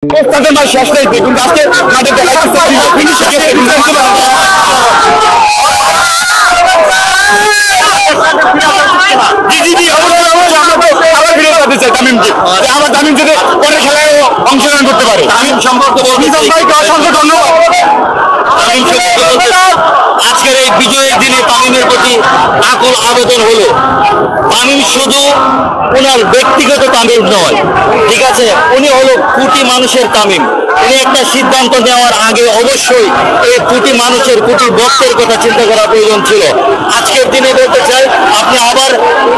তাদের মাঝে শেষ নাই দেখুন আজকে মাঠে দেখা যাচ্ছে আমার তামিম যদি পরে খেলায় অংশগ্রহণ করতে পারে তামিম সম্পর্কে অসংখ্য ধন্যবাদ। আজকের এই বিজয়ের দিনে তামিমের প্রতি আকুল আবেদন হলো, তামিম শুধু ওনার ব্যক্তিগত তামিম নয়, ঠিক আছে, উনি হলো কোটি মানুষের তামিম। উনি একটা সিদ্ধান্ত নেওয়ার আগে অবশ্যই এই কোটি মানুষের কোটি ভক্তের কথা চিন্তা করা প্রয়োজন ছিল। আজকের দিনে বলতে চাই আপনি আবার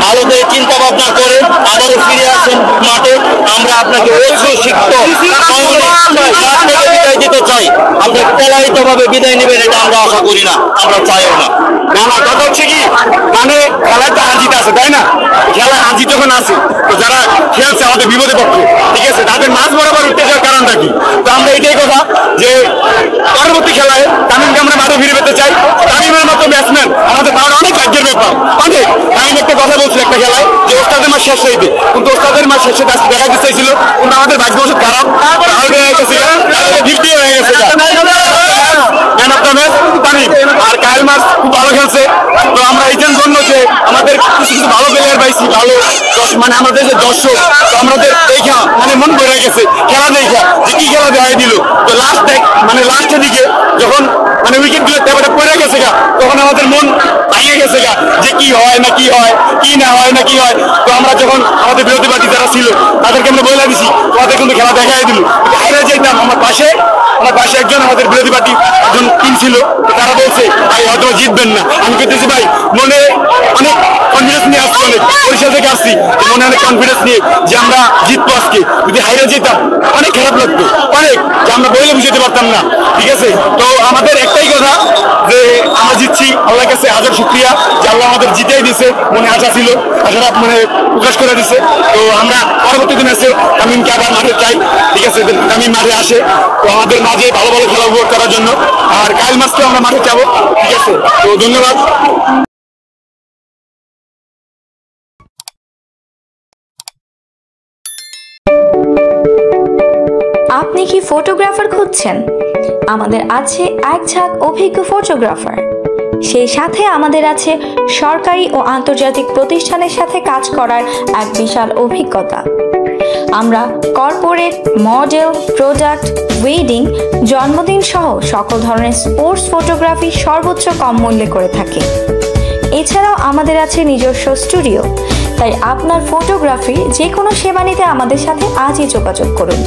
ভালো করে চিন্তা ভাবনা করে আবারও ফিরে আসেন মাঠে। আমরা আপনাকে শিখত বিদায় দিতে চাই, আপনি প্রলাহিত ভাবে বিদায় নেবেন এটা আমরা আশা করি না, আমরা চাইও না। না না কথা হচ্ছে কি মানে খেলায় তো হাজিতে আছে তাই না, খেলায় হাজি যখন আছে তো যারা খেলছে আমাদের বিপদে পক্ষে, ঠিক আছে, তাদের মাঝ বরাবর উঠতে যাওয়ার কারণটা কি? তো আমরা এটাই কথা যে পরবর্তী খেলায় তামিমকে আমরা মাঠে ফিরে পেতে চাই। তামিমের মতো ব্যাটসম্যান আমাদের পাওয়ার অনেক ভাগ্যের ব্যাপার, অনেক। তামিম একটা কথা বলছিল একটা খেলায় যে ওস্তাদের মাস শেষ হইতে, কিন্তু ওস্তাদের মাস শেষে দেখা দিতে চাইছিল কিন্তু আমাদের ভাগ্য খারাপ হয়ে গেছে, হয়ে গেছে। Man of the match Tamim, আর কায়েল মাস খুব ভালো খেলছে। তো আমরা এই জন্য যে আমাদের কিছু কিছু ভালো প্লেয়ার পাইছি, ভালো মানে আমাদের যে দর্শক আমাদের দেখা মানে মন ভরে গেছে খেলা দেখা যে কি খেলা দেখাই দিল। তো লাস্টের দিকে যখন মানে উইকেট গুলো টেবাটা পড়ে গেছে গা, তখন আমাদের মন ভাঙে গেছে গা যে কি হয় না কি হয়, কি না হয় না কি হয়। তো আমরা যখন আমাদের বিরোধী পার্টি যারা ছিল তাদেরকে আমরা বলে দিছি তোমাদের কিন্তু খেলা দেখাই দিল। হাইরে যেতাম আমার পাশে একজন আমাদের বিরোধী পার্টি একজন টিম ছিল, তারা বলছে ভাই হয়তো জিতবেন না। আমি বলতেছি ভাই মনে অনেক কনফিডেন্স নিয়ে আসছি, অনেক পরিষদ থেকে আসছি, মনে অনেক কনফিডেন্স নিয়ে যে আমরা জিতবো। আজকে যদি হাইরে যেতাম অনেক খারাপ লাগতো, অনেক, যে আমরা বলে বুঝাতে পারতাম না, ঠিক আছে। তো আমাদের একটাই কথা যে আমরা জিতছি, আল্লাহর কাছে হাজার শুকরিয়া যে আল্লাহ আমাদের জিতেই দিছে। মনে আশা ছিল, আশাটা মানে প্রকাশ করে দিছে। তো আমরা পরবর্তী দিন আছে তামিমকে আবার মাঠে চাই, ঠিক আছে, তামিম মাঠে আসে তো আমাদের মাঝে ভালো ভালো খেলা উপভোগ করার জন্য। আর কায়েল মাসকেও আমরা মাঠে যাবো, ঠিক আছে। তো ধন্যবাদ। আপনি কি ফটোগ্রাফার খুঁজছেন? আমাদের আছে এক ঝাঁক অভিজ্ঞ ফটোগ্রাফার, সেই সাথে আমাদের আছে সরকারি ও আন্তর্জাতিক প্রতিষ্ঠানের সাথে কাজ করার এক বিশাল অভিজ্ঞতা। আমরা কর্পোরেট, মডেল, প্রোডাক্ট, ওয়েডিং, জন্মদিন সহ সকল ধরনের স্পোর্টস ফটোগ্রাফি সর্বোচ্চ কম মূল্যে করে থাকি। এছাড়াও আমাদের আছে নিজস্ব স্টুডিও। তাই আপনার ফটোগ্রাফির যে কোনো সেবা নিতে আমাদের সাথে আজই যোগাযোগ করুন।